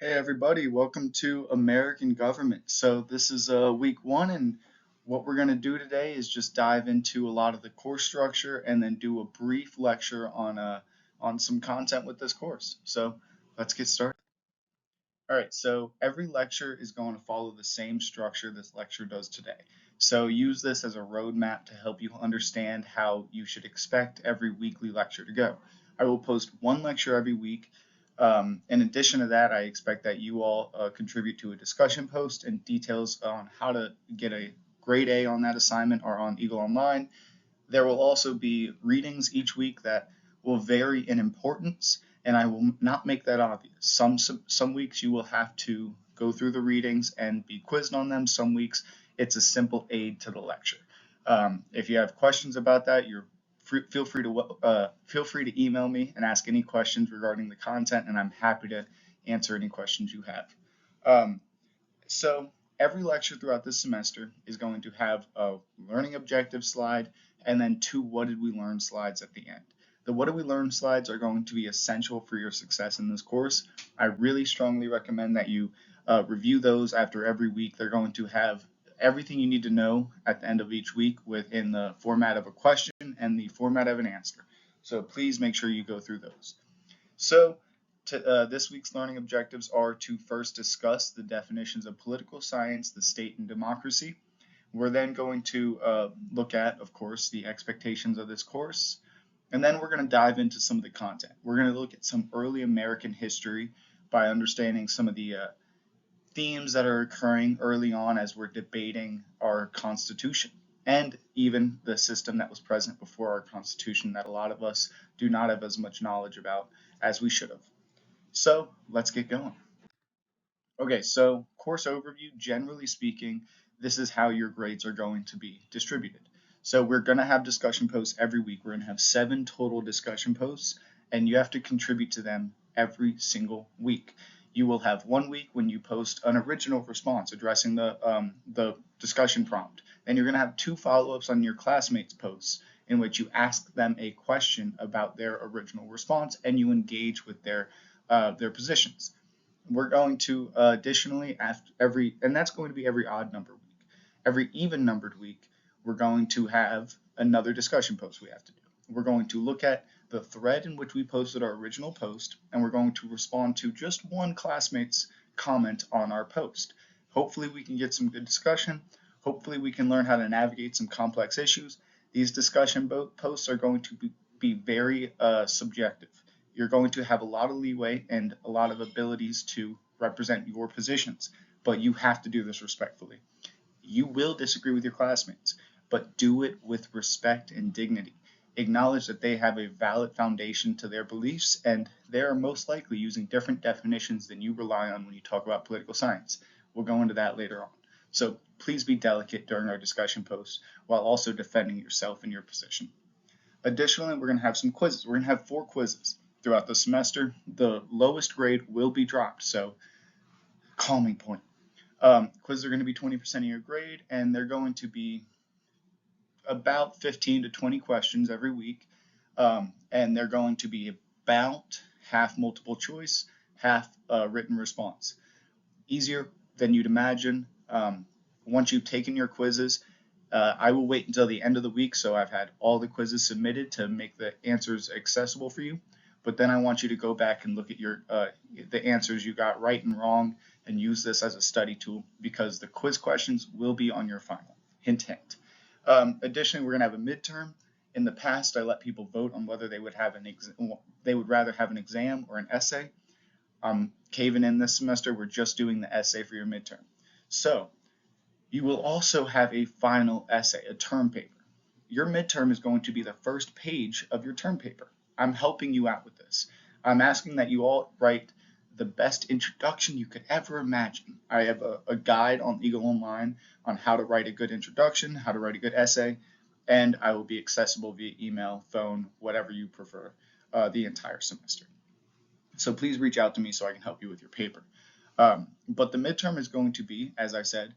Hey everybody, welcome to American Government. So this is week one, and what we're going to do today is just dive into a lot of the course structure and then do a brief lecture on some content with this course. So let's get started. All right, so every lecture is going to follow the same structure this lecture does today. So use this as a roadmap to help you understand how you should expect every weekly lecture to go. I will post one lecture every week. In addition to that, I expect that you all contribute to a discussion post, and details on how to get a grade A on that assignment are on Eagle Online. There will also be readings each week that will vary in importance, and I will not make that obvious. Some weeks you will have to go through the readings and be quizzed on them. Some weeks it's a simple aid to the lecture. If you have questions about that, feel free to email me and ask any questions regarding the content, and I'm happy to answer any questions you have. Um, so every lecture throughout this semester is going to have a learning objective slide and then two what did we learn slides at the end. The what did we learn slides are going to be essential for your success in this course. I really strongly recommend that you review those after every week. They're going to have everything you need to know at the end of each week within the format of a question and the format of an answer. So please make sure you go through those. So this week's learning objectives are to first discuss the definitions of political science, the state, and democracy. We're then going to look at, of course, the expectations of this course. And then we're going to dive into some of the content. We're going to look at some early American history by understanding some of the themes that are occurring early on as we're debating our Constitution and even the system that was present before our Constitution that a lot of us do not have as much knowledge about as we should have. So let's get going. Okay, so course overview, generally speaking, this is how your grades are going to be distributed. So we're going to have discussion posts every week. We're going to have 7 total discussion posts, and you have to contribute to them every single week. You will have one week when you post an original response addressing the discussion prompt. Then you're going to have 2 follow-ups on your classmates' posts in which you ask them a question about their original response and you engage with their positions. We're going to additionally, and that's going to be every odd number week. Every even numbered week, we're going to have another discussion post we have to do. We're going to look at the thread in which we posted our original post, and we're going to respond to just one classmate's comment on our post. Hopefully we can get some good discussion. Hopefully we can learn how to navigate some complex issues. These discussion posts are going to be very subjective. You're going to have a lot of leeway and a lot of abilities to represent your positions, but you have to do this respectfully. You will disagree with your classmates, but do it with respect and dignity. Acknowledge that they have a valid foundation to their beliefs, and they are most likely using different definitions than you rely on when you talk about political science. We'll go into that later on. So please be delicate during our discussion posts while also defending yourself and your position. Additionally, we're going to have some quizzes. We're going to have 4 quizzes throughout the semester. The lowest grade will be dropped, so calming point. Quizzes are going to be 20% of your grade, and they're going to be about 15 to 20 questions every week, and they're going to be about half multiple choice, half written response. Easier than you'd imagine. Once you've taken your quizzes, I will wait until the end of the week so I've had all the quizzes submitted to make the answers accessible for you. But then I want you to go back and look at the answers you got right and wrong and use this as a study tool because the quiz questions will be on your final. Hint, hint. Additionally, we're going to have a midterm. In the past, I let people vote on whether they would rather have an exam or an essay. I'm caving in this semester. We're just doing the essay for your midterm. So you will also have a final essay, a term paper. Your midterm is going to be the first page of your term paper. I'm helping you out with this. I'm asking that you all write the best introduction you could ever imagine. I have a guide on Eagle Online on how to write a good introduction, how to write a good essay, and I will be accessible via email, phone, whatever you prefer, the entire semester. So please reach out to me so I can help you with your paper. But the midterm is going to be, as I said,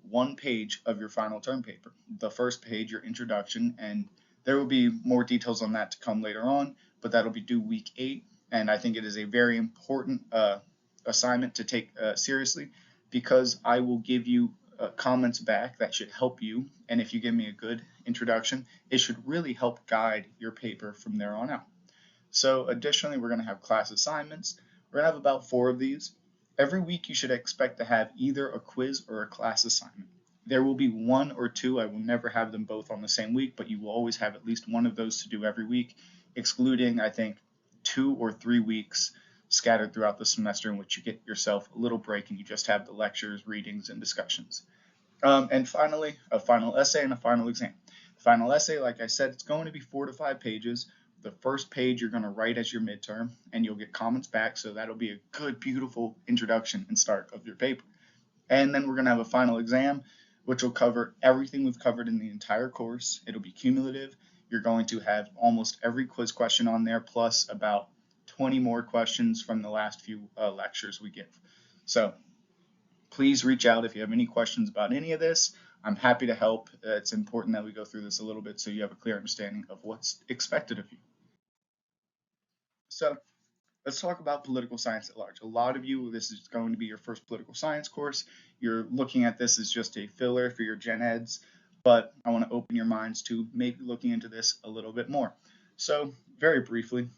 1 page of your final term paper. The first page, your introduction, and there will be more details on that to come later on, but that'll be due week 8, and I think it is a very important assignment to take seriously, because I will give you comments back that should help you, and if you give me a good introduction, it should really help guide your paper from there on out. So additionally, we're going to have class assignments. We're going to have about 4 of these. Every week you should expect to have either a quiz or a class assignment. There will be 1 or 2. I will never have them both on the same week, but you will always have at least one of those to do every week, excluding, I think, 2 or 3 weeks scattered throughout the semester in which you get yourself a little break and you just have the lectures, readings, and discussions. And finally, a final essay and a final exam. The final essay, like I said, it's going to be 4 to 5 pages. The first page you're going to write as your midterm, and you'll get comments back, so that'll be a good, beautiful introduction and start of your paper. And then we're going to have a final exam, which will cover everything we've covered in the entire course. It'll be cumulative. You're going to have almost every quiz question on there, plus about 20 more questions from the last few lectures we give. So please reach out if you have any questions about any of this. I'm happy to help. It's important that we go through this a little bit so you have a clear understanding of what's expected of you. So let's talk about political science at large. A lot of you, this is going to be your first political science course. You're looking at this as just a filler for your gen eds, but I want to open your minds to maybe looking into this a little bit more. So very briefly,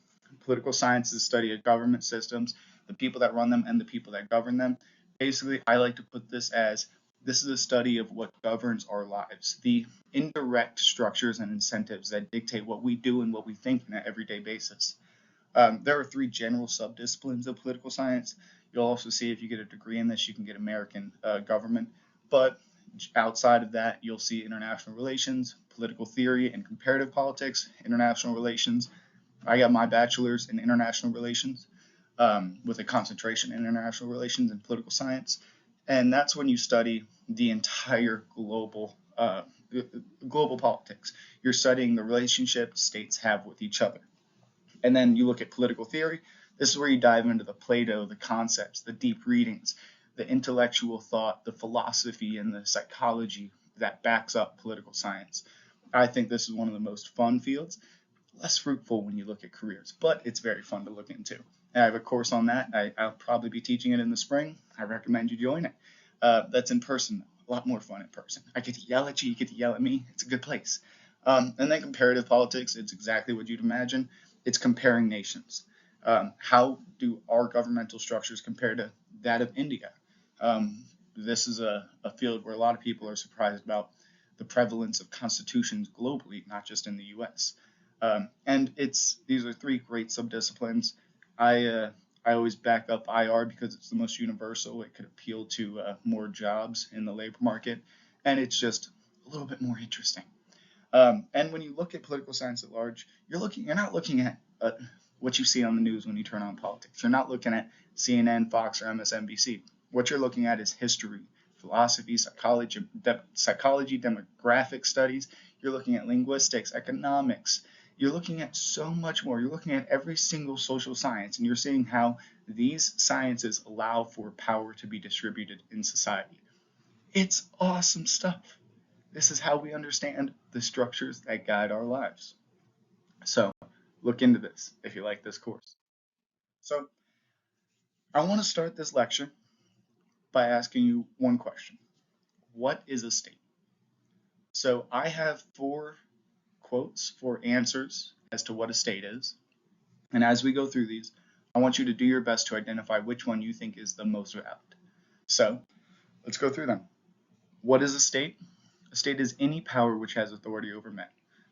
political science is the study of government systems, the people that run them, and the people that govern them. Basically, I like to put this as this is a study of what governs our lives, the indirect structures and incentives that dictate what we do and what we think on an everyday basis. There are 3 general subdisciplines of political science. You'll also see if you get a degree in this, you can get American government. But outside of that, you'll see international relations, political theory and comparative politics, international relations. I got my bachelor's in international relations with a concentration in international relations and political science. And that's when you study the entire global politics. You're studying the relationship states have with each other. And then you look at political theory. This is where you dive into the Plato, the concepts, the deep readings, the intellectual thought, the philosophy, and the psychology that backs up political science. I think this is one of the most fun fields, less fruitful when you look at careers, but it's very fun to look into. I have a course on that. I'll probably be teaching it in the spring. I recommend you join it. That's in person, a lot more fun in person. I get to yell at you, you get to yell at me. It's a good place. And then comparative politics, it's exactly what you'd imagine. It's comparing nations. How do our governmental structures compare to that of India? This is a field where a lot of people are surprised about the prevalence of constitutions globally, not just in the US. And these are 3 great subdisciplines. I always back up IR because it's the most universal. It could appeal to more jobs in the labor market, and it's just a little bit more interesting. And when you look at political science at large, you're not looking at what you see on the news when you turn on politics. You're not looking at CNN, Fox, or MSNBC. What you're looking at is history, philosophy, psychology, demographic studies. You're looking at linguistics, economics. You're looking at so much more. You're looking at every single social science, and you're seeing how these sciences allow for power to be distributed in society. It's awesome stuff. This is how we understand the structures that guide our lives. So look into this if you like this course. So I want to start this lecture by asking you one question. What is a state? So I have 4 quotes, 4 answers as to what a state is. And as we go through these, I want you to do your best to identify which one you think is the most valid. So let's go through them. What is a state? A state is any power which has authority over men.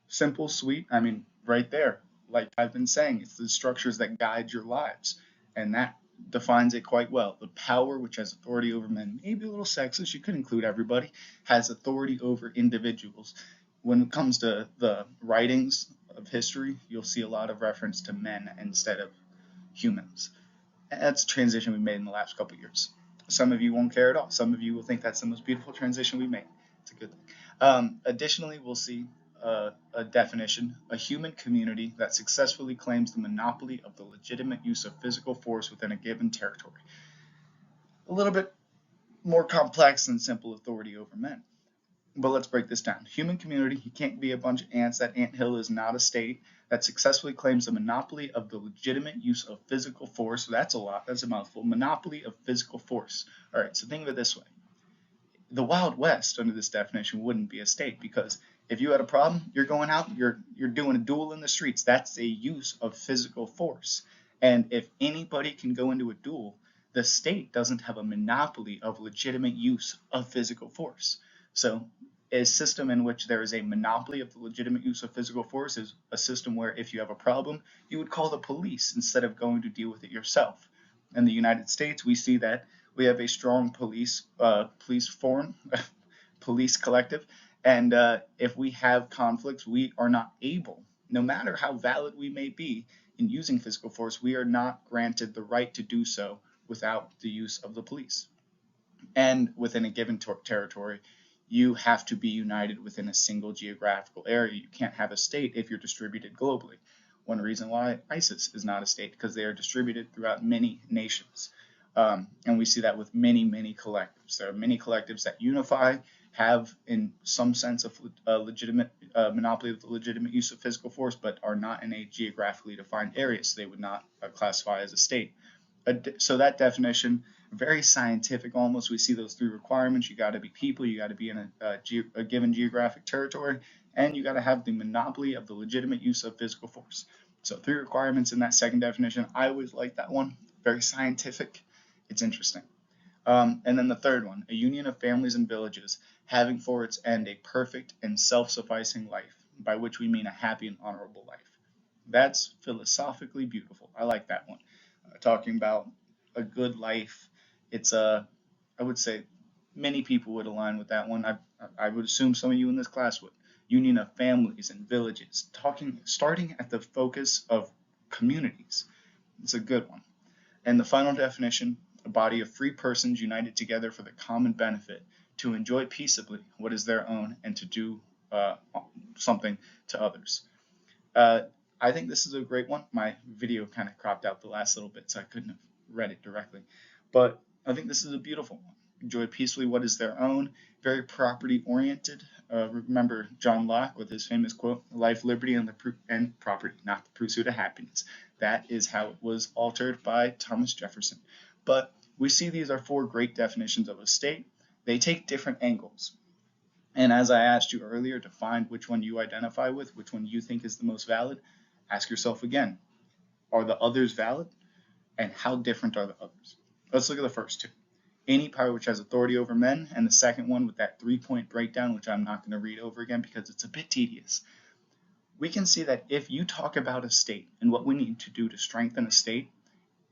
Simple, sweet, I mean, right there. Like I've been saying, it's the structures that guide your lives. And that defines it quite well. The power which has authority over men, maybe a little sexist, you could include everybody, has authority over individuals. When it comes to the writings of history, you'll see a lot of reference to men instead of humans. And that's a transition we made in the last couple of years. Some of you won't care at all. Some of you will think that's the most beautiful transition we made. It's a good thing. Additionally, we'll see a definition: a human community that successfully claims the monopoly of the legitimate use of physical force within a given territory. A little bit more complex than simple authority over men. But let's break this down. Human community, you can't be a bunch of ants. That anthill is not a state that successfully claims a monopoly of the legitimate use of physical force. So that's a lot. That's a mouthful. Monopoly of physical force. All right, so think of it this way. The Wild West, under this definition, wouldn't be a state because if you had a problem, you're going out, you're doing a duel in the streets. That's a use of physical force. And if anybody can go into a duel, the state doesn't have a monopoly of legitimate use of physical force. So a system in which there is a monopoly of the legitimate use of physical force is a system where if you have a problem, you would call the police instead of going to deal with it yourself. In the United States, we see that we have a strong police forum, police collective, and if we have conflicts, we are not able, no matter how valid we may be in using physical force, we are not granted the right to do so without the use of the police. And within a given territory, you have to be united within a single geographical area. You can't have a state if you're distributed globally. One reason why ISIS is not a state, because they are distributed throughout many nations. And we see that with many, many collectives. There are many collectives that unify, have in some sense a legitimate monopoly of the legitimate use of physical force, but are not in a geographically defined area, so they would not classify as a state. So that definition, very scientific almost. We see those three requirements. You got to be people, you got to be in a given geographic territory, and you got to have the monopoly of the legitimate use of physical force. So three requirements in that second definition. I always like that one. Very scientific. It's interesting. And then the third one, a union of families and villages having for its end a perfect and self-sufficing life, by which we mean a happy and honorable life. That's philosophically beautiful. I like that one. Talking about a good life. It's I would say many people would align with that one. I would assume some of you in this class would. Union of families and villages. Starting at the focus of communities. It's a good one. And the final definition, a body of free persons united together for the common benefit, to enjoy peaceably what is their own and to do something to others. Uh, I think this is a great one. My video kind of cropped out the last little bit, so I couldn't have read it directly. But I think this is a beautiful one. Enjoy peacefully what is their own, very property oriented. Remember John Locke with his famous quote, life, liberty, and property, not the pursuit of happiness. That is how it was altered by Thomas Jefferson. But we see these are four great definitions of a state. They take different angles. And as I asked you earlier to find which one you identify with, which one you think is the most valid, ask yourself again, are the others valid? And how different are the others? Let's look at the first two. Any power which has authority over men, and the second one with that 3-point breakdown, which I'm not going to read over again because it's a bit tedious. We can see that if you talk about a state and what we need to do to strengthen a state,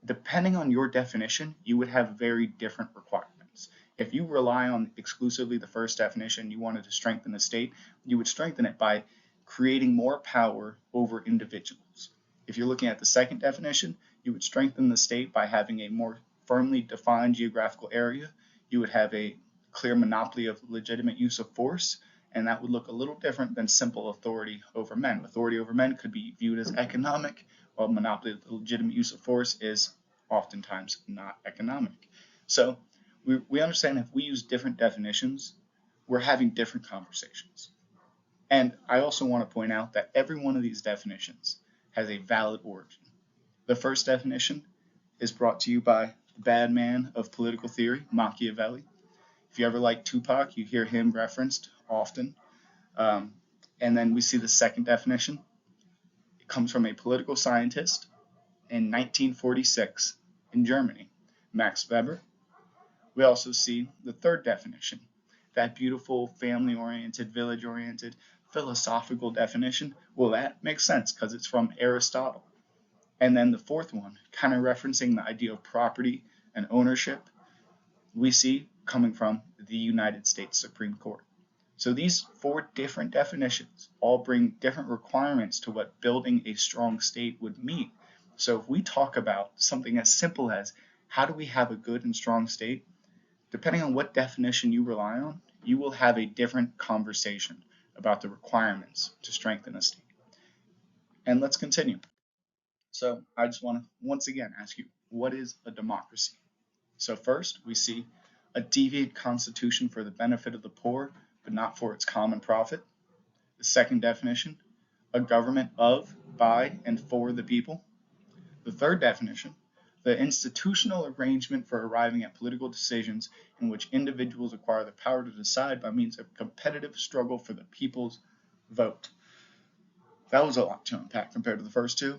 depending on your definition, you would have very different requirements. If you rely on exclusively the first definition, you wanted to strengthen the state, you would strengthen it by creating more power over individuals. If you're looking at the second definition, you would strengthen the state by having a more firmly defined geographical area. You would have a clear monopoly of legitimate use of force, and that would look a little different than simple authority over men. Authority over men could be viewed as economic, while monopoly of the legitimate use of force is oftentimes not economic. So we understand if we use different definitions, we're having different conversations. And I also want to point out that every one of these definitions has a valid origin. The first definition is brought to you by the bad man of political theory, Machiavelli. If you ever like Tupac, you hear him referenced often. And then we see the second definition. It comes from a political scientist in 1946 in Germany, Max Weber. We also see the third definition, that beautiful family-oriented, village-oriented, philosophical definition. Well, that makes sense because it's from Aristotle. And then the fourth one, kind of referencing the idea of property and ownership, we see coming from the United States Supreme Court. So these four different definitions all bring different requirements to what building a strong state would mean. So if we talk about something as simple as how do we have a good and strong state, depending on what definition you rely on, you will have a different conversation about the requirements to strengthen a state. And let's continue. So I just want to once again ask you, what is a democracy? So first, we see a deviant constitution for the benefit of the poor, but not for its common profit. The second definition, a government of, by, and for the people. The third definition, the institutional arrangement for arriving at political decisions in which individuals acquire the power to decide by means of competitive struggle for the people's vote. That was a lot to unpack compared to the first two.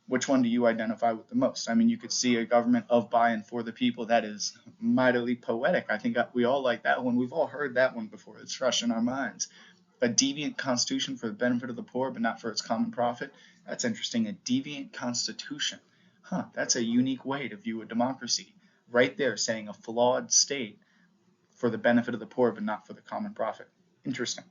Which one do you identify with the most? I mean, you could see a government of, by, and for the people. That is mightily poetic. I think we all like that one. We've all heard that one before. It's fresh in our minds. A deviant constitution for the benefit of the poor, but not for its common profit. That's interesting. A deviant constitution. That's a unique way to view a democracy. Right there, saying a flawed state for the benefit of the poor, but not for the common profit. Interesting.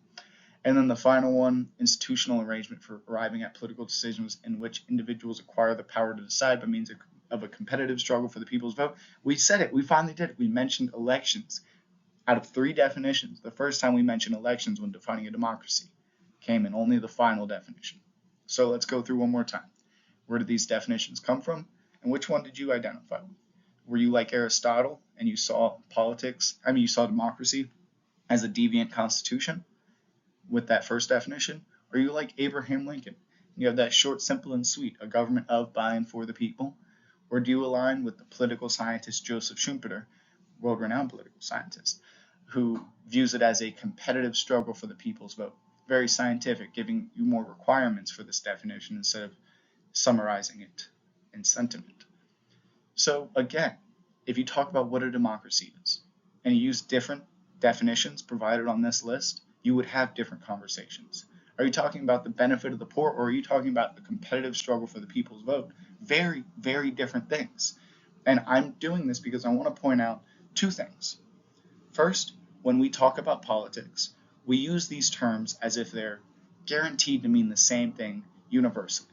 And then the final one, institutional arrangement for arriving at political decisions in which individuals acquire the power to decide by means of a competitive struggle for the people's vote. We said it. We finally did it. We mentioned elections. Out of three definitions, the first time we mentioned elections when defining a democracy came in only the final definition. So let's go through one more time. Where did these definitions come from? And which one did you identify with? Were you like Aristotle and you saw you saw democracy as a deviant constitution with that first definition? Or are you like Abraham Lincoln? You have that short, simple, and sweet, a government of, by, and for the people? Or do you align with the political scientist Joseph Schumpeter, world-renowned political scientist, who views it as a competitive struggle for the people's vote? Very scientific, giving you more requirements for this definition instead of summarizing it in sentiment. So again, if you talk about what a democracy is, and you use different definitions provided on this list, you would have different conversations. Are you talking about the benefit of the poor, or are you talking about the competitive struggle for the people's vote? Very, very different things. And I'm doing this because I want to point out two things. First, when we talk about politics, we use these terms as if they're guaranteed to mean the same thing universally.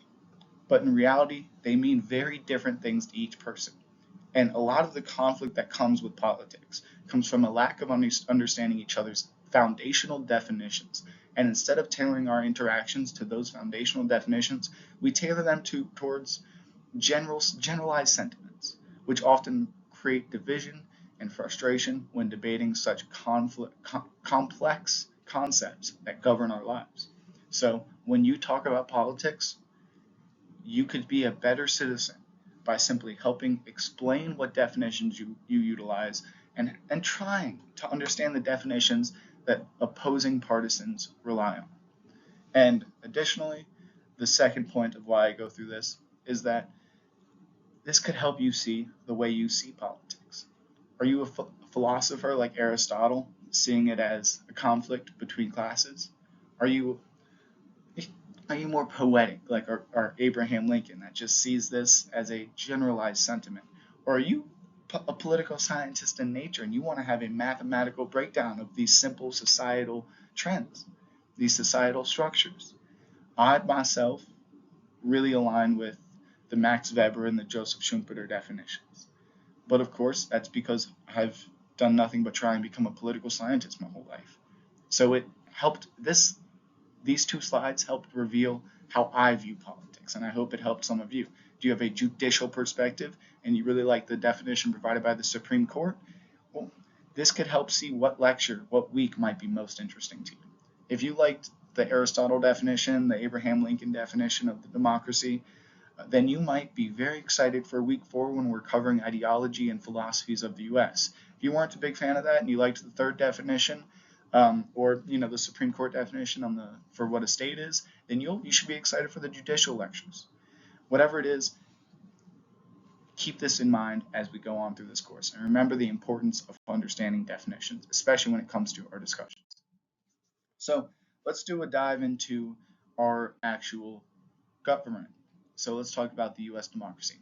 But in reality, they mean very different things to each person. And a lot of the conflict that comes with politics comes from a lack of understanding each other's foundational definitions. And instead of tailoring our interactions to those foundational definitions, we tailor them towards generalized sentiments, which often create division and frustration when debating such complex concepts that govern our lives. So when you talk about politics, you could be a better citizen by simply helping explain what definitions you utilize and trying to understand the definitions that opposing partisans rely on. And additionally, the second point of why I go through this is that this could help you see the way you see politics. Are you a philosopher like Aristotle, seeing it as a conflict between classes? Are you more poetic, like our Abraham Lincoln, that just sees this as a generalized sentiment? Or are you a political scientist in nature and you want to have a mathematical breakdown of these simple societal trends, these societal structures? I myself really align with the Max Weber and the Joseph Schumpeter definitions. But of course, that's because I've done nothing but try and become a political scientist my whole life. So it helped these two slides helped reveal how I view politics, and I hope it helped some of you. Do you have a judicial perspective and you really like the definition provided by the Supreme Court? Well, this could help see what week might be most interesting to you. If you liked the Aristotle definition, the Abraham Lincoln definition of the democracy, then you might be very excited for week 4 when we're covering ideology and philosophies of the U.S. If you weren't a big fan of that and you liked the third definition, or the Supreme Court definition for what a state is, then you should be excited for the judicial lectures. Whatever it is, keep this in mind as we go on through this course, and remember the importance of understanding definitions, especially when it comes to our discussions. So let's do a dive into our actual government. So let's talk about the U.S. democracy.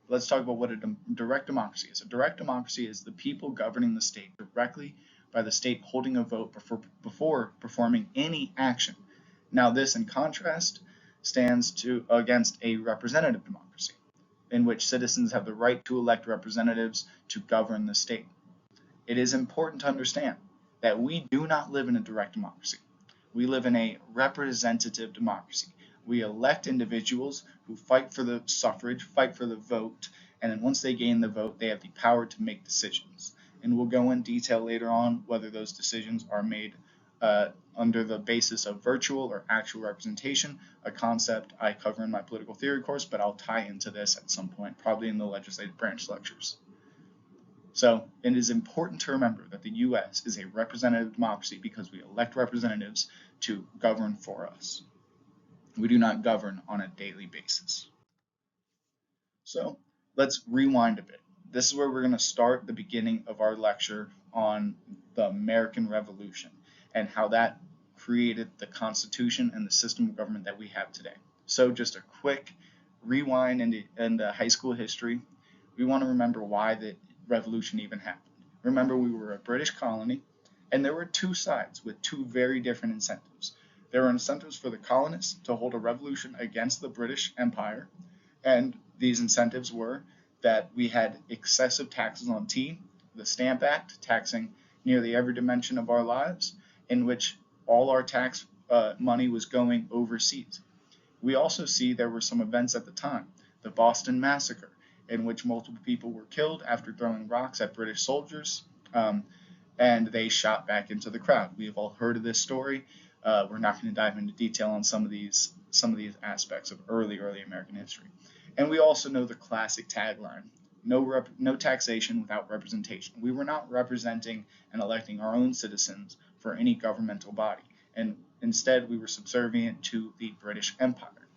Let's talk about what a direct democracy is. A direct democracy is the people governing the state directly by the state holding a vote before performing any action. Now this, in contrast, stands against a representative democracy, in which citizens have the right to elect representatives to govern the state. It is important to understand that we do not live in a direct democracy. We live in a representative democracy. We elect individuals who fight for the suffrage, fight for the vote, and then once they gain the vote, they have the power to make decisions. and we'll go in detail later on whether those decisions are made under the basis of virtual or actual representation, a concept I cover in my political theory course, but I'll tie into this at some point, probably in the legislative branch lectures. So it is important to remember that the U.S. is a representative democracy because we elect representatives to govern for us. We do not govern on a daily basis. So let's rewind a bit. This is where we're going to start the beginning of our lecture on the American Revolution and how that created the Constitution and the system of government that we have today. So just a quick rewind into high school history. We want to remember why the revolution even happened. Remember, we were a British colony, and there were two sides with two very different incentives. There were incentives for the colonists to hold a revolution against the British Empire, and these incentives were that we had excessive taxes on tea, the Stamp Act taxing nearly every dimension of our lives, in which all our tax money was going overseas. We also see there were some events at the time, the Boston Massacre, in which multiple people were killed after throwing rocks at British soldiers, and they shot back into the crowd. We have all heard of this story. We're not going to dive into detail on some of these aspects of early American history. And we also know the classic tagline, no taxation without representation. We were not representing and electing our own citizens for any governmental body, and instead we were subservient to the British Empire.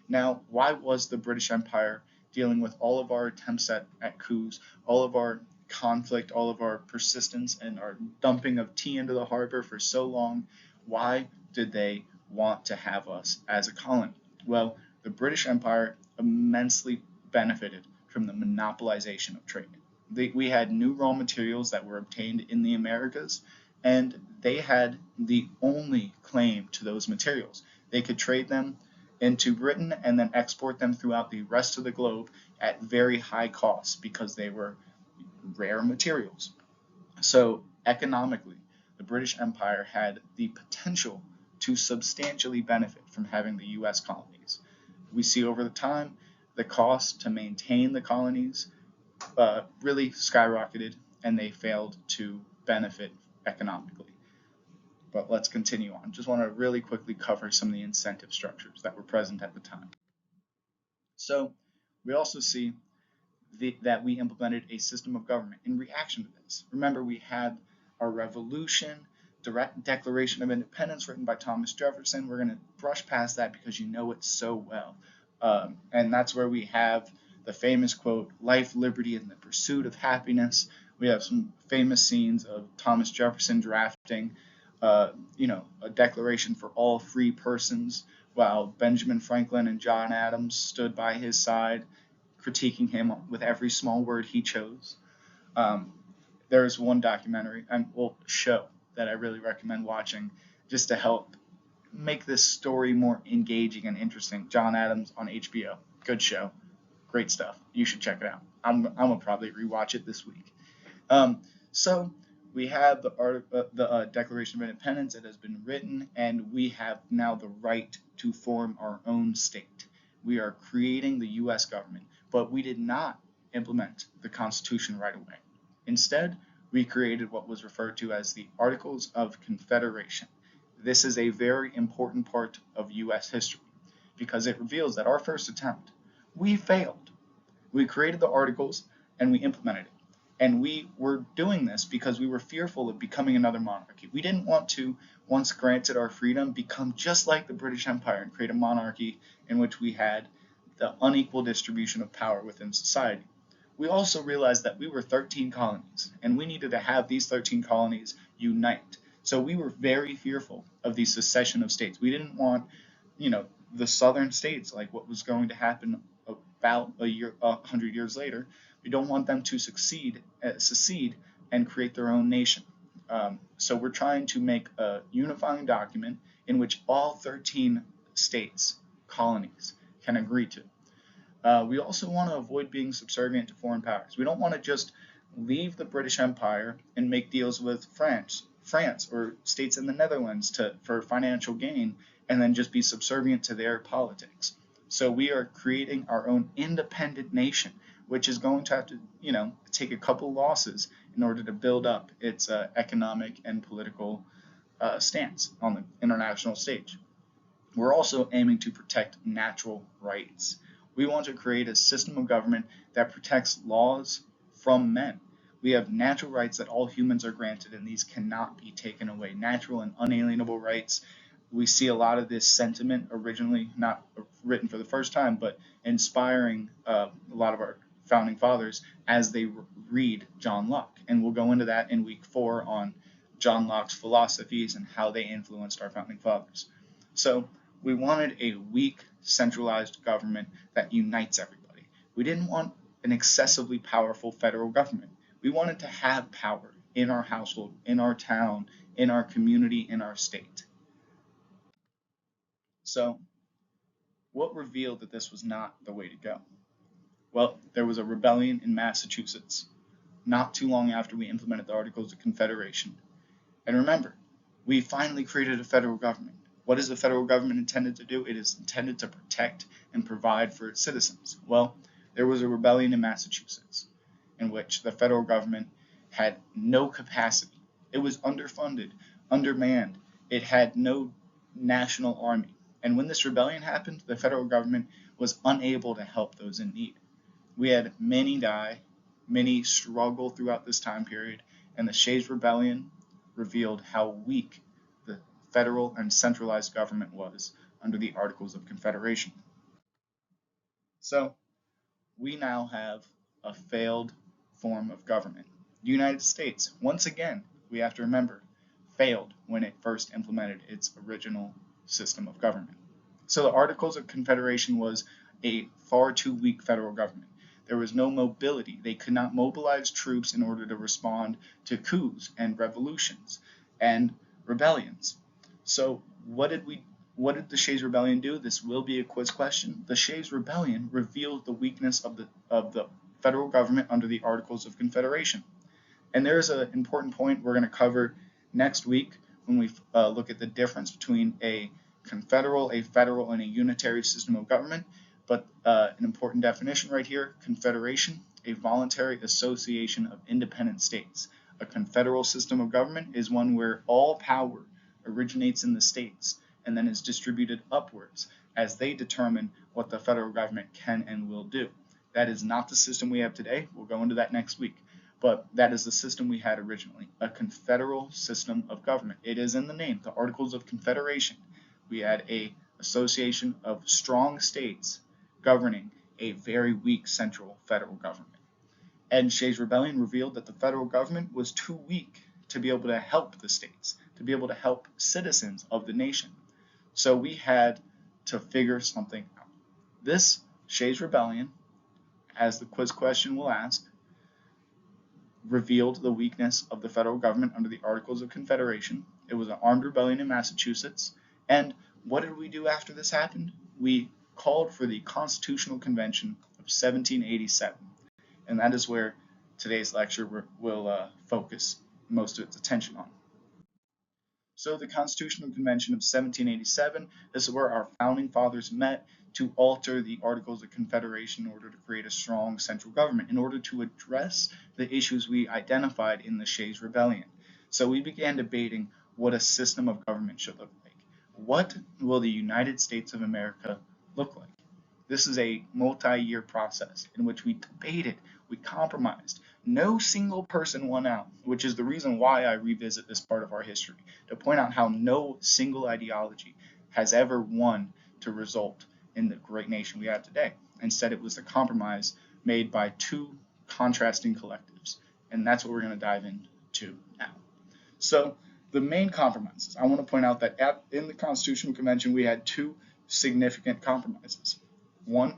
Now, why was the British Empire dealing with all of our attempts at coups, all of our conflict, all of our persistence and our dumping of tea into the harbor for so long? Why did they want to have us as a colony? Well, the British Empire immensely benefited from the monopolization of trade. We had new raw materials that were obtained in the Americas, and they had the only claim to those materials. They could trade them into Britain and then export them throughout the rest of the globe at very high costs because they were rare materials. So economically, the British Empire had the potential to substantially benefit from having the U.S. colonies. We see over the time the cost to maintain the colonies really skyrocketed, and they failed to benefit economically. But let's continue on. Just want to really quickly cover some of the incentive structures that were present at the time. So we also see that we implemented a system of government in reaction to this. Remember, we had our Revolution, Declaration of Independence written by Thomas Jefferson. We're going to brush past that because you know it so well. And that's where we have the famous quote, "Life, liberty, and the pursuit of happiness." We have some famous scenes of Thomas Jefferson drafting a declaration for all free persons, while Benjamin Franklin and John Adams stood by his side, critiquing him with every small word he chose. There's one documentary show that I really recommend watching just to help make this story more engaging and interesting. John Adams on HBO. Good show. Great stuff. You should check it out. I'm gonna probably rewatch it this week. So we have the Declaration of Independence. It has been written, and we have now the right to form our own state. We are creating the U.S. government, but we did not implement the Constitution right away. Instead, we created what was referred to as the Articles of Confederation. This is a very important part of U.S. history because it reveals that our first attempt, we failed. We created the Articles and we implemented it. And we were doing this because we were fearful of becoming another monarchy. We didn't want to, once granted our freedom, become just like the British Empire and create a monarchy in which we had the unequal distribution of power within society. We also realized that we were 13 colonies, and we needed to have these 13 colonies unite. So we were very fearful of the secession of states. We didn't want, the southern states, like what was going to happen about 100 years later. We don't want them to secede and create their own nation. So we're trying to make a unifying document in which all 13 states, colonies, can agree to. We also want to avoid being subservient to foreign powers. We don't want to just leave the British Empire and make deals with France or states in the Netherlands for financial gain and then just be subservient to their politics. So we are creating our own independent nation, which is going to have to, take a couple losses in order to build up its economic and political stance on the international stage. We're also aiming to protect natural rights. We want to create a system of government that protects laws from men. We have natural rights that all humans are granted, and these cannot be taken away. Natural and unalienable rights. We see a lot of this sentiment originally not written for the first time, but inspiring a lot of our founding fathers as they read John Locke. And we'll go into that in week 4 on John Locke's philosophies and how they influenced our founding fathers. So we wanted a weak, centralized government that unites everybody. We didn't want an excessively powerful federal government. We wanted to have power in our household, in our town, in our community, in our state. So, what revealed that this was not the way to go? Well, there was a rebellion in Massachusetts not too long after we implemented the Articles of Confederation. And remember, we finally created a federal government. What is the federal government intended to do? It is intended to protect and provide for its citizens. Well, there was a rebellion in Massachusetts in which the federal government had no capacity. It was underfunded, undermanned. It had no national army. And when this rebellion happened, the federal government was unable to help those in need. We had many die, many struggle throughout this time period, and the Shays Rebellion revealed how weak the federal and centralized government was under the Articles of Confederation. So we now have a failed form of government. The United States, once again, we have to remember, failed when it first implemented its original system of government. So the Articles of Confederation was a far too weak federal government. There was no mobility. They could not mobilize troops in order to respond to coups and revolutions and rebellions. So what did the Shays Rebellion do? This will be a quiz question. The Shays Rebellion revealed the weakness of the federal government under the Articles of Confederation. And there's an important point we're going to cover next week when we look at the difference between a confederal, a federal, and a unitary system of government. But an important definition right here: confederation, a voluntary association of independent states. A confederal system of government is one where all power originates in the states and then is distributed upwards as they determine what the federal government can and will do. That is not the system we have today. We'll go into that next week. But that is the system we had originally, a confederal system of government. It is in the name, the Articles of Confederation. We had a association of strong states governing a very weak central federal government. And Shays Rebellion revealed that the federal government was too weak to be able to help the states, to be able to help citizens of the nation. So we had to figure something out. This Shays Rebellion, as the quiz question will ask, revealed the weakness of the federal government under the Articles of Confederation. It was an armed rebellion in Massachusetts. And what did we do after this happened? We called for the Constitutional Convention of 1787. And that is where today's lecture will focus most of its attention on. So the Constitutional Convention of 1787, this is where our founding fathers met to alter the Articles of Confederation in order to create a strong central government, in order to address the issues we identified in the Shays Rebellion. So we began debating what a system of government should look like. What will the United States of America look like? This is a multi-year process in which we debated, we compromised. No single person won out, which is the reason why I revisit this part of our history, to point out how no single ideology has ever won to result in the great nation we have today. Instead, it was a compromise made by two contrasting collectives, and that's what we're going to dive into now. So the main compromises, I want to point out that in the Constitutional Convention, we had two significant compromises. One,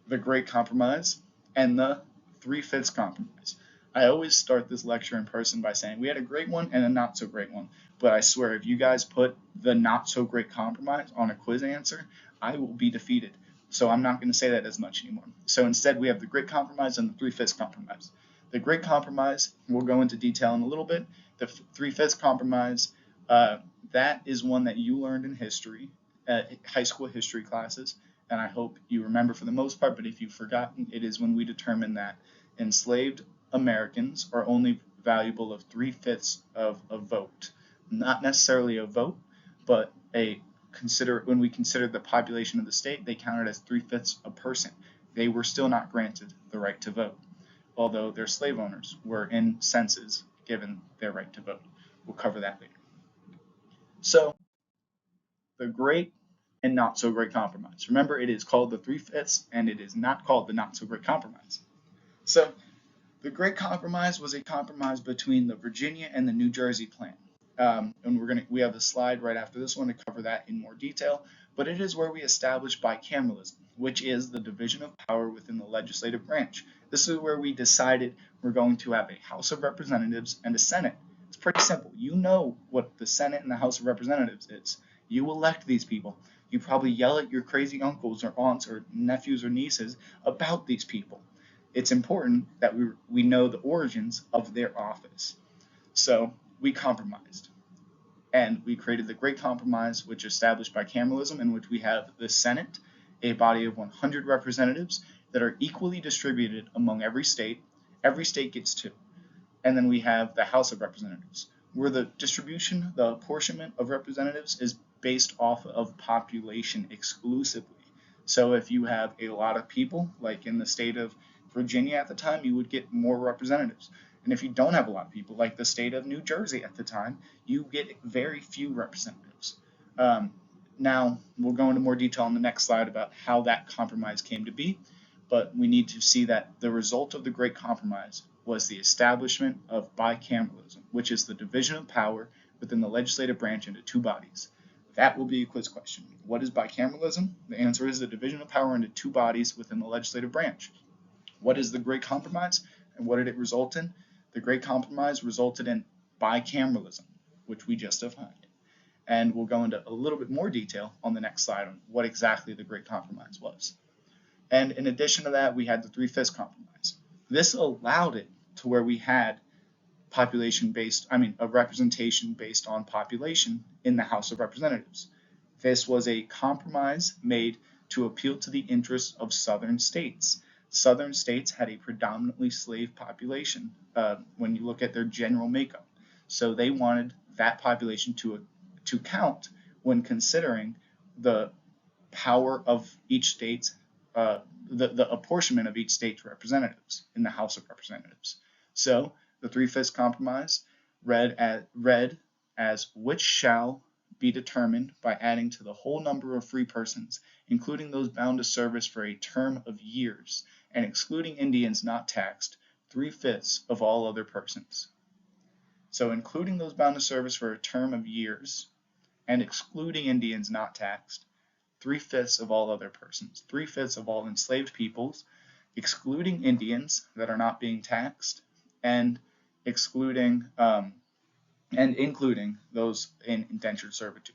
the Great Compromise, and the 3/5 Compromise. I always start this lecture in person by saying we had a great one and a not so great one, but I swear if you guys put the not so great compromise on a quiz answer, I will be defeated. So I'm not going to say that as much anymore. So instead we have the Great Compromise and the 3/5 Compromise. The Great Compromise, we'll go into detail in a little bit. The 3/5 Compromise, that is one that you learned in history, high school history classes, and I hope you remember for the most part, but if you've forgotten, it is when we determined that enslaved Americans are only valuable of 3/5 of a vote. Not necessarily a vote, but when we consider the population of the state, they counted as 3/5 a person. They were still not granted the right to vote, although their slave owners were in senses given their right to vote. We'll cover that later. So the Great and Not So Great Compromise. Remember, it is called the 3/5, and it is not called the Not So Great Compromise. So the Great Compromise was a compromise between the Virginia and the New Jersey plan. And we have a slide right after this one to cover that in more detail, but it is where we establish bicameralism, which is the division of power within the legislative branch. This is where we decided we're going to have a House of Representatives and a Senate. It's pretty simple. You know what the Senate and the House of Representatives is. You elect these people. You probably yell at your crazy uncles or aunts or nephews or nieces about these people. It's important that we know the origins of their office. So we compromised. And we created the Great Compromise, which established bicameralism, in which we have the Senate, a body of 100 representatives that are equally distributed among every state. Every state gets 2. And then we have the House of Representatives, where the distribution, the apportionment of representatives is based off of population exclusively. So if you have a lot of people, like in the state of Virginia at the time, you would get more representatives. And if you don't have a lot of people, like the state of New Jersey at the time, you get very few representatives. Now, we'll go into more detail on the next slide about how that compromise came to be, but we need to see that the result of the Great Compromise was the establishment of bicameralism, which is the division of power within the legislative branch into 2 bodies. That will be a quiz question. What is bicameralism? The answer is the division of power into 2 bodies within the legislative branch. What is the Great Compromise, and what did it result in? The Great Compromise resulted in bicameralism, which we just defined. And we'll go into a little bit more detail on the next slide on what exactly the Great Compromise was. And in addition to that, we had the 3/5 Compromise. This allowed it to where we had a representation based on population in the House of Representatives. This was a compromise made to appeal to the interests of southern states. Southern states had a predominantly slave population when you look at their general makeup. So they wanted that population to count when considering the power of each state's, the apportionment of each state's representatives in the House of Representatives. So the 3/5 Compromise read as which shall be determined by adding to the whole number of free persons, including those bound to service for a term of years, and excluding Indians not taxed, 3/5 of all other persons. So including those bound to service for a term of years, and excluding Indians not taxed, 3/5 of all other persons, 3/5 of all enslaved peoples, excluding Indians that are not being taxed, and including those in indentured servitude.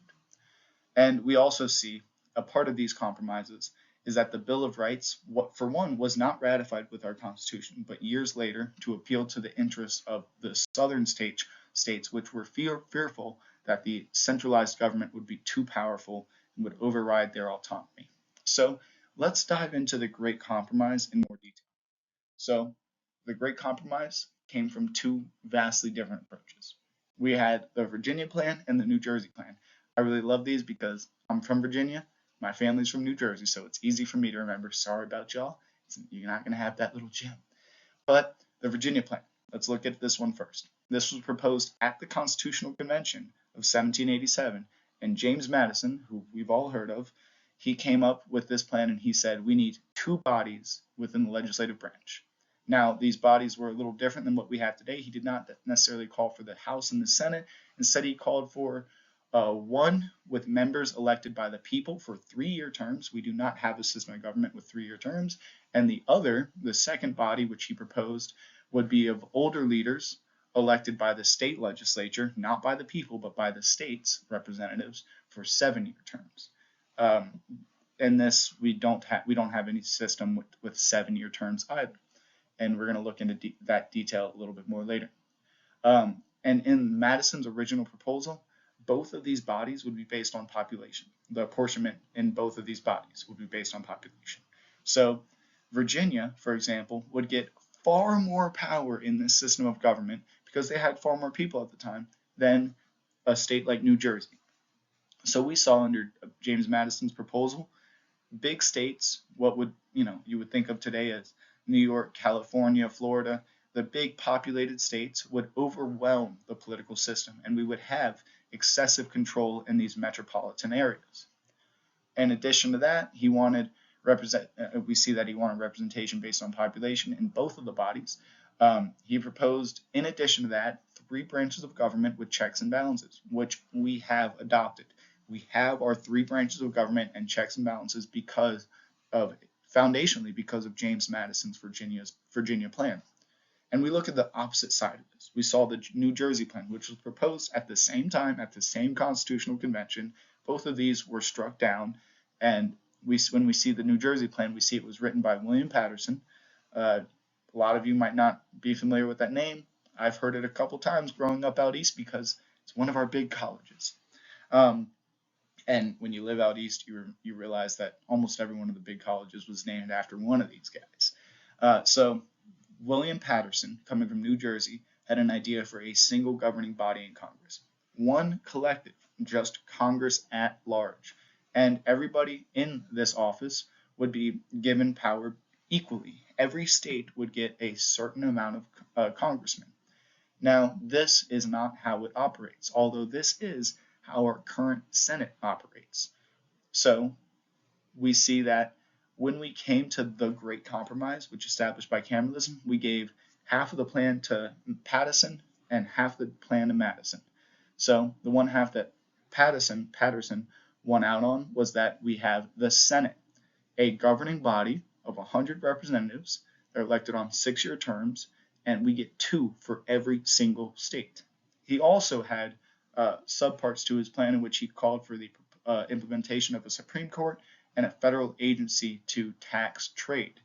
And we also see a part of these compromises is that the Bill of Rights, for one, was not ratified with our Constitution, but years later to appeal to the interests of the southern states, which were fearful that the centralized government would be too powerful and would override their autonomy. So let's dive into the Great Compromise in more detail. So the Great Compromise came from 2 vastly different approaches. We had the Virginia plan and the New Jersey plan. I really love these because I'm from Virginia, my family's from New Jersey, so it's easy for me to remember. Sorry about y'all. You're not going to have that little gem. But the Virginia plan, let's look at this one first. This was proposed at the Constitutional Convention of 1787, and James Madison, who we've all heard of, he came up with this plan and he said we need 2 bodies within the legislative branch. Now, these bodies were a little different than what we have today. He did not necessarily call for the House and the Senate. Instead, he called for one with members elected by the people for 3-year terms. We do not have a system of government with 3-year terms. And the other, the second body, which he proposed, would be of older leaders elected by the state legislature, not by the people, but by the state's representatives for 7-year terms. In this, we don't have any system with 7-year terms either. And we're going to look into that detail a little bit more later. And in Madison's original proposal, both of these bodies would be based on population. The apportionment in both of these bodies would be based on population. So Virginia, for example, would get far more power in this system of government because they had far more people at the time than a state like New Jersey. So we saw under James Madison's proposal, big states, what would you would think of today as New York, California, Florida, the big populated states would overwhelm the political system, and we would have excessive control in these metropolitan areas. In addition to that, he wanted we see that he wanted representation based on population in both of the bodies. He proposed, in addition to that, 3 branches of government with checks and balances, which we have adopted. We have our 3 branches of government and checks and balances foundationally because of James Madison's Virginia plan. And we look at the opposite side of this. We saw the New Jersey plan, which was proposed at the same time at the same constitutional convention. Both of these were struck down, and when we see the New Jersey plan, we see it was written by William Paterson. A lot of you might not be familiar with that name. I've heard it a couple times growing up out east because it's one of our big colleges. And when you live out east, you realize that almost every one of the big colleges was named after one of these guys. So William Paterson, coming from New Jersey, had an idea for a single governing body in Congress. One collective, just Congress at large. And everybody in this office would be given power equally. Every state would get a certain amount of congressmen. Now, this is not how it operates, although this is how our current Senate operates. So we see that when we came to the Great Compromise, which established bicameralism, we gave half of the plan to Paterson and half the plan to Madison. So the one half that Paterson won out on was that we have the Senate, a governing body of 100 representatives. They're elected on 6-year terms, and we get 2 for every single state. He also had subparts to his plan in which he called for the implementation of a Supreme Court and a federal agency to tax trade.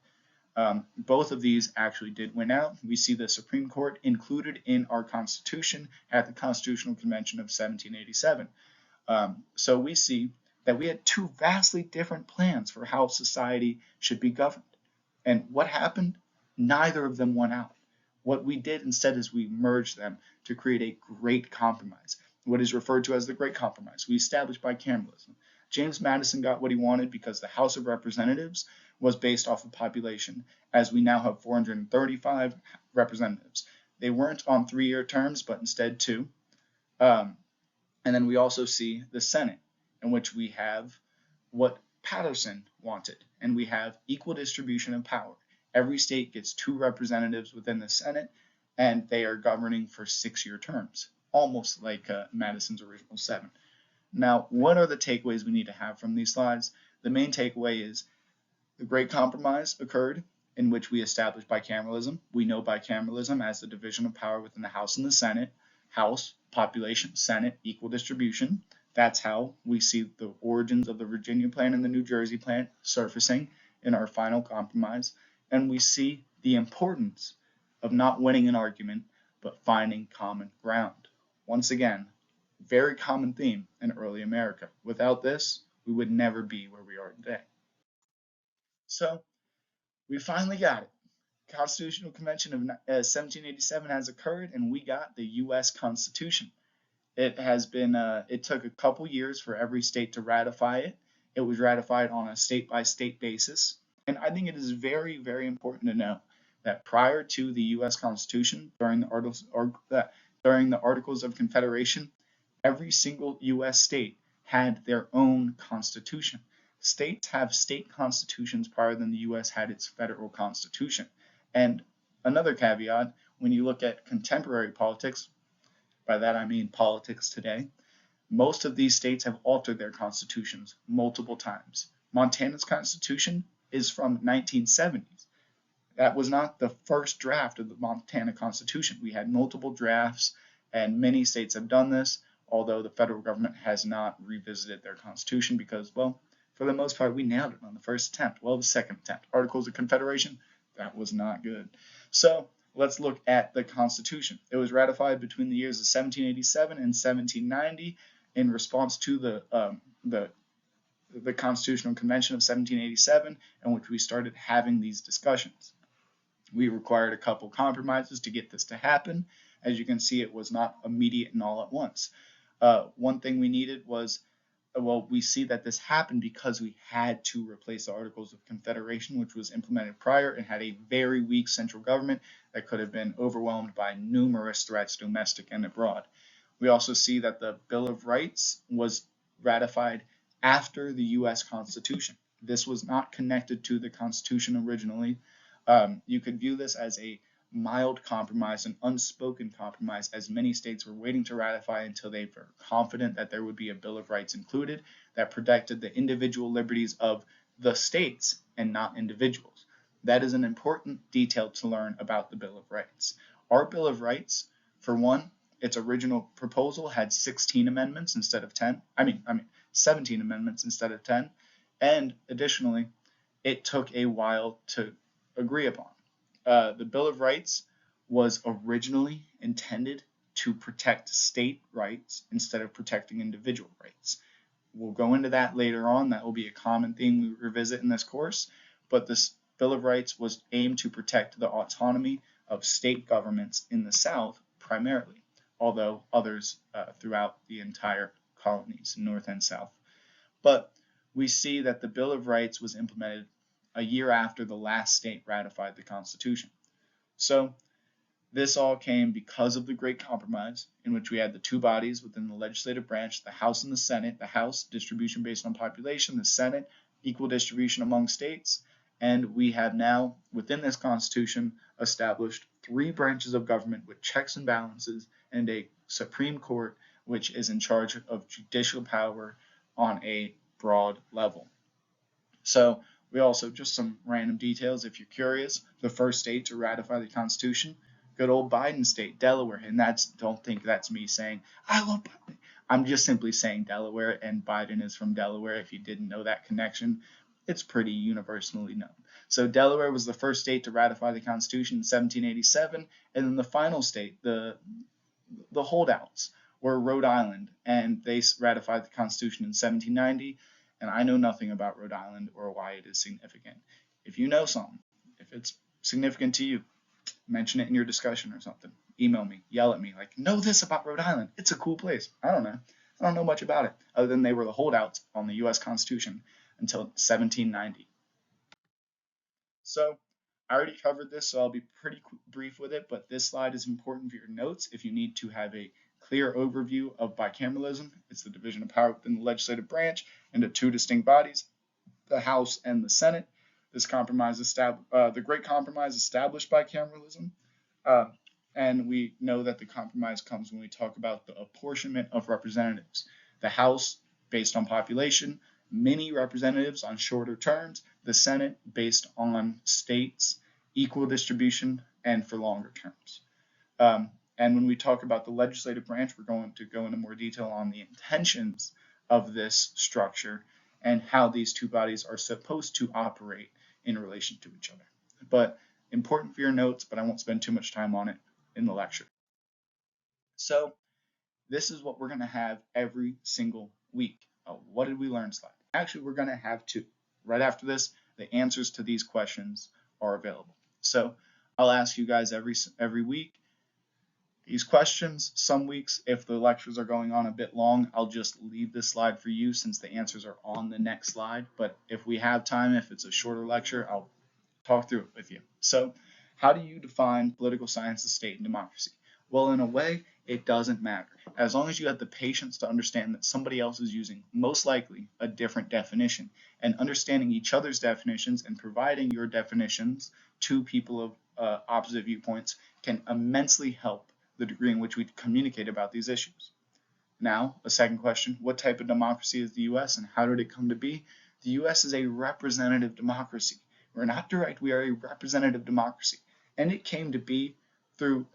Both of these actually did win out. We see the Supreme Court included in our Constitution at the Constitutional Convention of 1787. So we see that we had 2 vastly different plans for how society should be governed. And what happened? Neither of them won out. What we did instead is we merged them to create a great compromise, what is referred to as the Great Compromise. We established bicameralism. James Madison got what he wanted because the House of Representatives was based off of population, as we now have 435 representatives. They weren't on 3-year terms, but instead 2. And then we also see the Senate, in which we have what Paterson wanted, and we have equal distribution of power. Every state gets 2 representatives within the Senate, and they are governing for 6-year terms, almost like Madison's original 7. Now, what are the takeaways we need to have from these slides? The main takeaway is the Great Compromise occurred, in which we established bicameralism. We know bicameralism as the division of power within the House and the Senate. House, population, Senate, equal distribution. That's how we see the origins of the Virginia plan and the New Jersey plan surfacing in our final compromise. And we see the importance of not winning an argument, but finding common ground. Once again, very common theme in early America. Without this, we would never be where we are today. So we finally got it. Constitutional Convention of 1787 has occurred, and we got the U.S. Constitution. It has been, it took a couple years for every state to ratify it. It was ratified on a state-by-state basis. And I think it is very, very important to know that prior to the U.S. Constitution, during the Articles of Confederation, every single U.S. state had their own constitution. States have state constitutions prior than the U.S. had its federal constitution. And another caveat, when you look at contemporary politics, by that I mean politics today, most of these states have altered their constitutions multiple times. Montana's constitution is from 1970s. That was not the first draft of the Montana Constitution. We had multiple drafts, and many states have done this, although the federal government has not revisited their constitution because, well, for the most part, we nailed it on the first attempt. Well, the second attempt. Articles of Confederation, that was not good. So let's look at the Constitution. It was ratified between the years of 1787 and 1790 in response to the Constitutional Convention of 1787, in which we started having these discussions. We required a couple compromises to get this to happen. As you can see, it was not immediate and all at once. One thing we needed was, well, we see that this happened because we had to replace the Articles of Confederation, which was implemented prior and had a very weak central government that could have been overwhelmed by numerous threats, domestic and abroad. We also see that the Bill of Rights was ratified after the U.S. Constitution. This was not connected to the Constitution originally. You could view this as a mild compromise, an unspoken compromise, as many states were waiting to ratify until they were confident that there would be a Bill of Rights included that protected the individual liberties of the states and not individuals. That is an important detail to learn about the Bill of Rights. Our Bill of Rights, for one, its original proposal had 16 amendments instead of 10. 17 amendments instead of 10. And additionally, it took a while to agree upon. The Bill of Rights was originally intended to protect state rights instead of protecting individual rights. We'll go into that later on. That will be a common theme we revisit in this course. But this Bill of Rights was aimed to protect the autonomy of state governments in the South primarily, although others throughout the entire colonies, North and South. But we see that the Bill of Rights was implemented a year after the last state ratified the Constitution. So this all came because of the Great Compromise, in which we had the two bodies within the legislative branch, the House and the Senate. The House, distribution based on population; the Senate, equal distribution among states. And we have now, within this Constitution, established three branches of government with checks and balances and a Supreme Court, which is in charge of judicial power on a broad level. So we also, just some random details if you're curious, the first state to ratify the Constitution, good old Biden state, Delaware. And don't think that's me saying, I love Biden. I'm just simply saying Delaware, and Biden is from Delaware. If you didn't know that connection, it's pretty universally known. So Delaware was the first state to ratify the Constitution in 1787, and then the final state, the holdouts, were Rhode Island, and they ratified the Constitution in 1790. And I know nothing about Rhode Island or why it is significant. If you know something, if it's significant to you, mention it in your discussion or something. Email me, yell at me, like, know this about Rhode Island. It's a cool place. I don't know. I don't know much about it, other than they were the holdouts on the U.S. Constitution until 1790. So I already covered this, so I'll be pretty brief with it, but this slide is important for your notes if you need to have a clear overview of bicameralism. It's the division of power within the legislative branch into two distinct bodies, the House and the Senate. This compromise the Great Compromise established bicameralism, and we know that the compromise comes when we talk about the apportionment of representatives. The House, based on population, many representatives on shorter terms, the Senate based on states, equal distribution, and for longer terms. And when we talk about the legislative branch, we're going to go into more detail on the intentions of this structure and how these two bodies are supposed to operate in relation to each other. But important for your notes, but I won't spend too much time on it in the lecture. So this is what we're going to have every single week. What did we learn slide? Actually, we're going to have two. Right after this, the answers to these questions are available. So I'll ask you guys every week these questions. Some weeks, if the lectures are going on a bit long, I'll just leave this slide for you since the answers are on the next slide. But if we have time, if it's a shorter lecture, I'll talk through it with you. So how do you define political science, the state, and democracy? Well, in a way, it doesn't matter. As long as you have the patience to understand that somebody else is using, most likely, a different definition, and understanding each other's definitions and providing your definitions to people of opposite viewpoints can immensely help the degree in which we communicate about these issues. Now, a second question, what type of democracy is the U.S. and how did it come to be? The U.S. is a representative democracy. We're not direct, we are a representative democracy. And it came to be through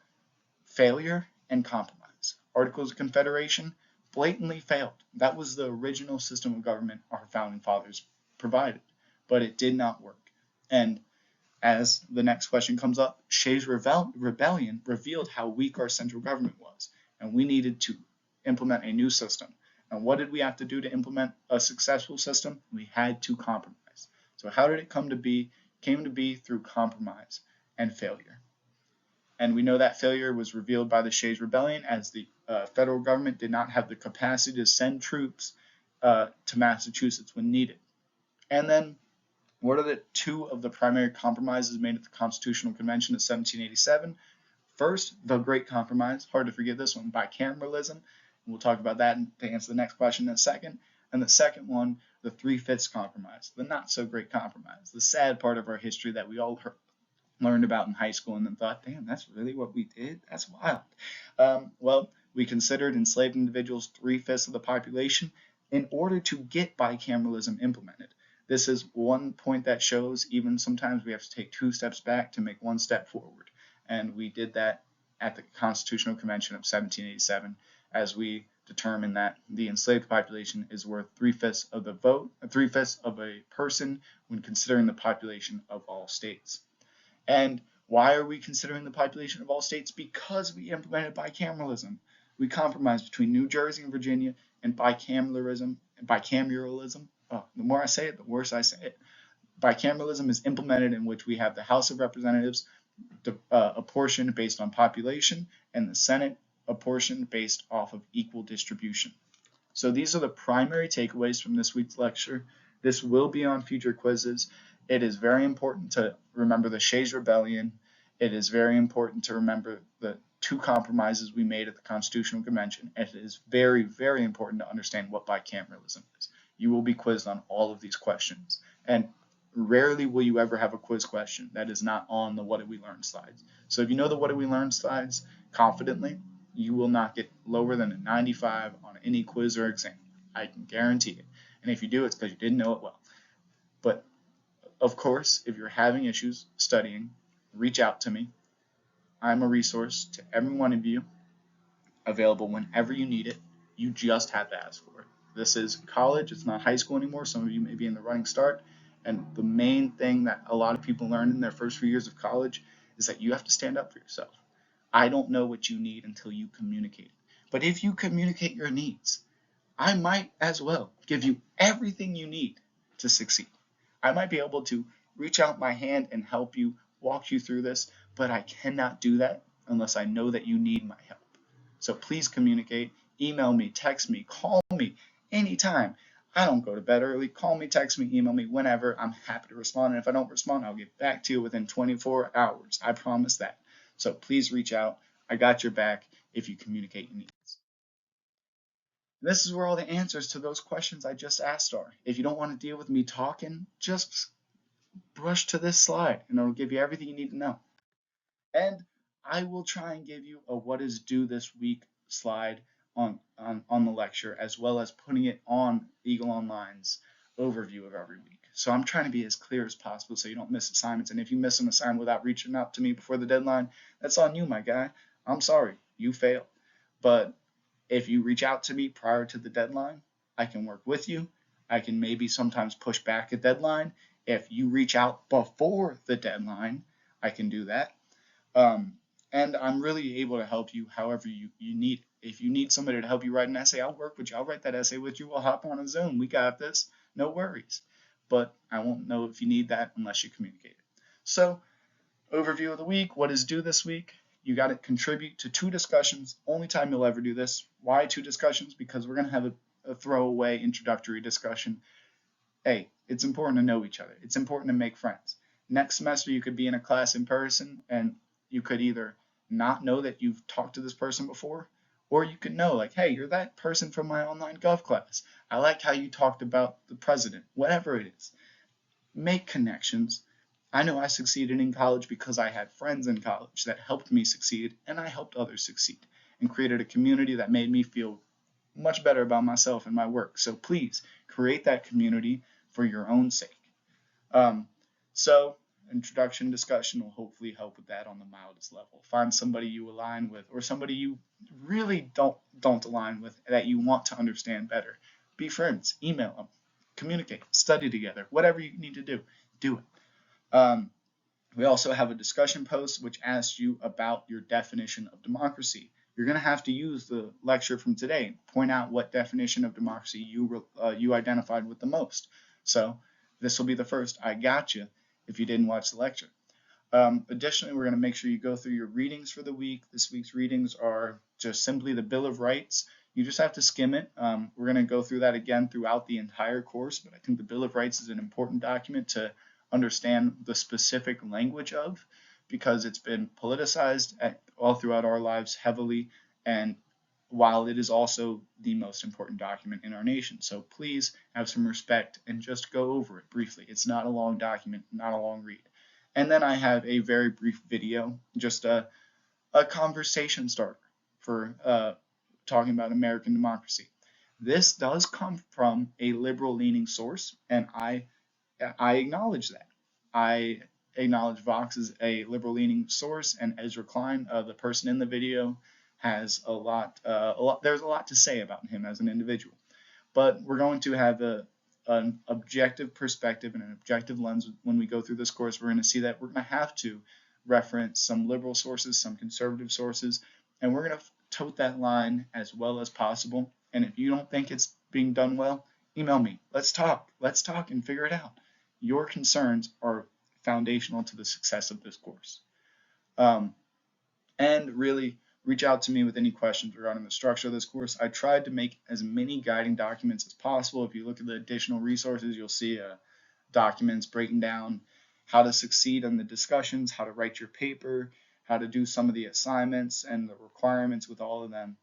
failure and compromise. Articles of Confederation blatantly failed. That was the original system of government our founding fathers provided, but it did not work. And as the next question comes up, Shays' Rebellion revealed how weak our central government was, and we needed to implement a new system. And what did we have to do to implement a successful system? We had to compromise. So how did it come to be? It came to be through compromise. and failure. And we know that failure was revealed by the Shays Rebellion, as the federal government did not have the capacity to send troops to Massachusetts when needed. And then, what are the two of the primary compromises made at the Constitutional Convention of 1787? First, the Great Compromise, hard to forget this one, bicameralism. And we'll talk about that to answer the next question in a second. And the second one, the Three-Fifths Compromise, the not so great compromise, the sad part of our history that we all learned about in high school and then thought, damn, that's really what we did? That's wild. Well, we considered enslaved individuals 3/5 of the population in order to get bicameralism implemented. This is one point that shows even sometimes we have to take 2 steps back to make 1 step forward. And we did that at the Constitutional Convention of 1787, as we determined that the enslaved population is worth 3/5 of the vote, 3/5 of a person when considering the population of all states. And why are we considering the population of all states? Because we implemented bicameralism. We compromised between New Jersey and Virginia and bicameralism. Oh, the more I say it, the worse I say it. Bicameralism is implemented in which we have the House of Representatives apportioned based on population and the Senate apportioned based off of equal distribution. So these are the primary takeaways from this week's lecture. This will be on future quizzes. It is very important to remember the Shays Rebellion. It is very important to remember the 2 compromises we made at the Constitutional Convention. And it is very, very important to understand what bicameralism is. You will be quizzed on all of these questions. And rarely will you ever have a quiz question that is not on the What Did We Learn slides. So if you know the What Did We Learn slides confidently, you will not get lower than a 95 on any quiz or exam. I can guarantee it. And if you do, it's because you didn't know it well. But of course, if you're having issues studying, reach out to me. I'm a resource to every one of you, available whenever you need it. You just have to ask for it. This is college, it's not high school anymore. Some of you may be in the running start. And the main thing that a lot of people learn in their first few years of college is that you have to stand up for yourself. I don't know what you need until you communicate. But if you communicate your needs, I might as well give you everything you need to succeed. I might be able to reach out my hand and help you, walk you through this, but I cannot do that unless I know that you need my help. So please communicate, email me, text me, call me anytime. I don't go to bed early. Call me, text me, email me whenever. I'm happy to respond. And if I don't respond, I'll get back to you within 24 hours. I promise that. So please reach out. I got your back if you communicate your needs. This is where all the answers to those questions I just asked are. If you don't want to deal with me talking, just brush to this slide and it'll give you everything you need to know. And I will try and give you a what is due this week slide on the lecture, as well as putting it on Eagle Online's overview of every week. So I'm trying to be as clear as possible so you don't miss assignments. And if you miss an assignment without reaching out to me before the deadline, that's on you, my guy. I'm sorry, you failed. But if you reach out to me prior to the deadline, I can work with you. I can maybe sometimes push back a deadline. If you reach out before the deadline, I can do that. And I'm really able to help you however you need. If you need somebody to help you write an essay, I'll work with you. I'll write that essay with you. We'll hop on a Zoom. We got this. No worries. But I won't know if you need that unless you communicate it. So, overview of the week. What is due this week? You got to contribute to 2 discussions. Only time you'll ever do this. Why 2 discussions? Because we're going to have a throwaway introductory discussion. Hey, it's important to know each other. It's important to make friends. Next semester, you could be in a class in person and you could either not know that you've talked to this person before, or you could know, like, hey, you're that person from my online gov class. I like how you talked about the president, whatever it is. Make connections. I know I succeeded in college because I had friends in college that helped me succeed, and I helped others succeed, and created a community that made me feel much better about myself and my work. So please create that community for your own sake. So introduction discussion will hopefully help with that on the mildest level. Find somebody you align with, or somebody you really don't align with that you want to understand better. Be friends, email them, communicate, study together, whatever you need to do, do it. We also have a discussion post which asks you about your definition of democracy. You're going to have to use the lecture from today, point out what definition of democracy you identified with the most. So this will be the first I got you if you didn't watch the lecture. Additionally, we're going to make sure you go through your readings for the week. This week's readings are just simply the Bill of Rights. You just have to skim it. We're going to go through that again throughout the entire course, but I think the Bill of Rights is an important document to understand the specific language of, because it's been politicized all throughout our lives heavily, and while it is also the most important document in our nation. So please have some respect and just go over it briefly. It's not a long document, not a long read. And then I have a very brief video, just a conversation starter for talking about American democracy. This does come from a liberal leaning source, and I acknowledge that. I acknowledge Vox is a liberal leaning source, and Ezra Klein, the person in the video, has a lot. There's a lot to say about him as an individual. But we're going to have an objective perspective and an objective lens when we go through this course. We're going to see that we're going to have to reference some liberal sources, some conservative sources, and we're going to tote that line as well as possible. And if you don't think it's being done well, email me. Let's talk and figure it out. Your concerns are foundational to the success of this course. And really reach out to me with any questions regarding the structure of this course. I tried to make as many guiding documents as possible. If you look at the additional resources, you'll see documents breaking down how to succeed in the discussions, how to write your paper, how to do some of the assignments and the requirements with all of them.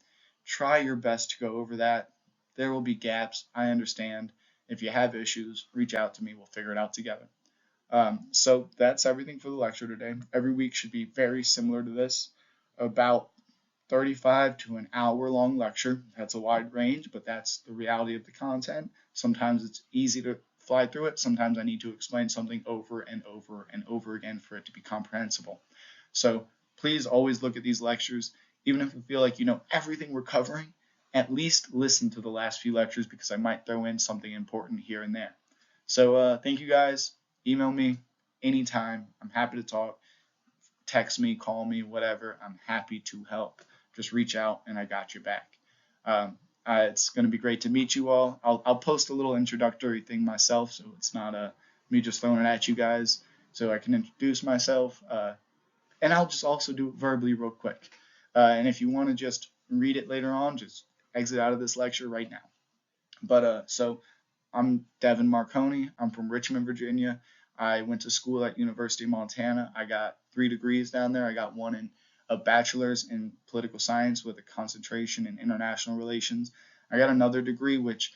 Try your best to go over that. There will be gaps, I understand. If you have issues, reach out to me. We'll figure it out together. So that's everything for the lecture today. Every week should be very similar to this, about 35 to an hour long lecture. That's a wide range, but that's the reality of the content. Sometimes it's easy to fly through it. Sometimes I need to explain something over and over and over again for it to be comprehensible. So please always look at these lectures. Even if you feel like you know everything we're covering, at least listen to the last few lectures, because I might throw in something important here and there. So thank you guys. Email me anytime. I'm happy to talk. Text me, call me, whatever. I'm happy to help. Just reach out and I got your back. It's going to be great to meet you all. I'll post a little introductory thing myself, so it's not me just throwing it at you guys, so I can introduce myself. And I'll just also do it verbally real quick. And if you want to just read it later on, just exit out of this lecture right now. But so I'm Devin Marconi. I'm from Richmond, Virginia. I went to school at University of Montana. I got 3 degrees down there. I got one in a bachelor's in political science with a concentration in international relations. I got another degree, which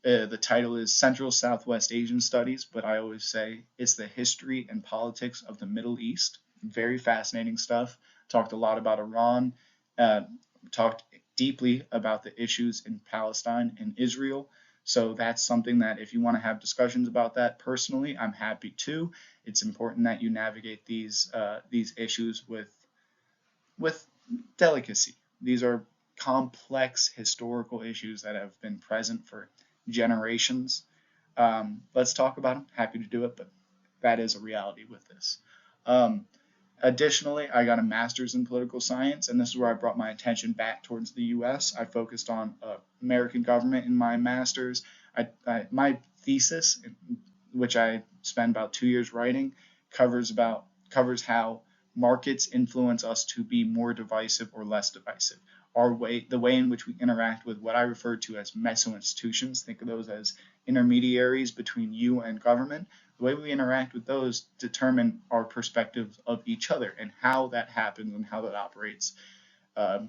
the title is Central Southwest Asian Studies, but I always say it's the history and politics of the Middle East. Very fascinating stuff. Talked a lot about Iran. Talked deeply about the issues in Palestine and Israel. So that's something that if you want to have discussions about that personally, I'm happy to. It's important that you navigate these issues with delicacy. These are complex historical issues that have been present for generations. Let's talk about them. Happy to do it, but that is a reality with this. Additionally, I got a master's in political science, and this is where I brought my attention back towards the U.S. I focused on American government in my master's. My thesis, which I spent about 2 years writing, covers how markets influence us to be more divisive or less divisive. The way in which we interact with what I refer to as meso-institutions, think of those as intermediaries between you and government. The way we interact with those determine our perspective of each other, and how that happens and how that operates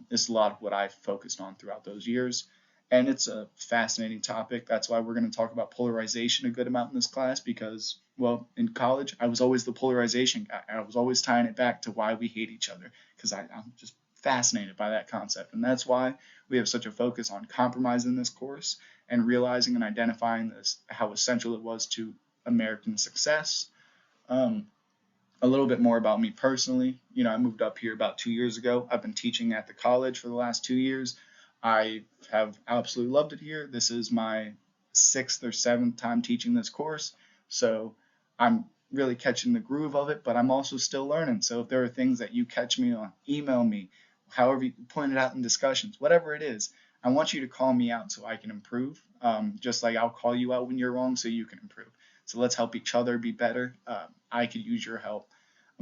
is a lot of what I've focused on throughout those years. And it's a fascinating topic. That's why we're going to talk about polarization a good amount in this class, because, well, in college, I was always the polarization guy. I was always tying it back to why we hate each other, because I'm just fascinated by that concept. And that's why we have such a focus on compromise in this course, and realizing and identifying how essential it was to American success. A little bit more about me personally. I moved up here about 2 years ago. I've been teaching at the college for the last 2 years. I have absolutely loved it here. This is my 6th or 7th time teaching this course, so I'm really catching the groove of it, but I'm also still learning. So if there are things that you catch me on, email me, however you point it out in discussions, whatever it is, I want you to call me out so I can improve, just like I'll call you out when you're wrong so you can improve. So let's help each other be better. I could use your help.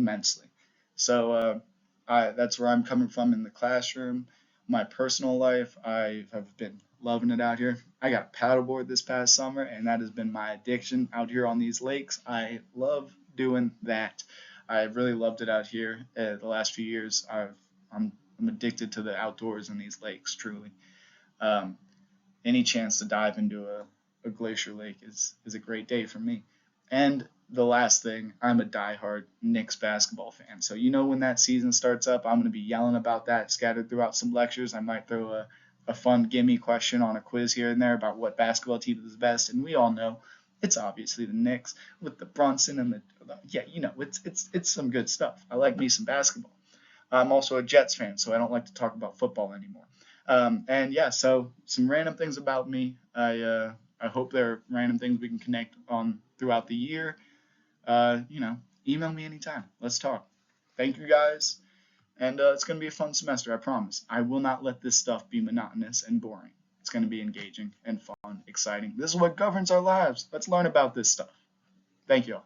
immensely. So that's where I'm coming from in the classroom. My personal life, I have been loving it out here. I got a paddleboard this past summer, and that has been my addiction out here on these lakes. I love doing that. I've really loved it out here. The last few years, I'm addicted to the outdoors in these lakes. Truly, um, any chance to dive into a glacier lake is a great day for me. And the last thing, I'm a diehard Knicks basketball fan. So when that season starts up, I'm going to be yelling about that scattered throughout some lectures. I might throw a fun gimme question on a quiz here and there about what basketball team is best. And we all know it's obviously the Knicks with the Brunson and the yeah, it's some good stuff. I like me some basketball. I'm also a Jets fan, so I don't like to talk about football anymore. And yeah, so some random things about me. I hope there are random things we can connect on throughout the year. Email me anytime. Let's talk. Thank you guys, and it's gonna be a fun semester. I promise. I will not let this stuff be monotonous and boring. It's gonna be engaging and fun, exciting. This is what governs our lives. Let's learn about this stuff. Thank you all.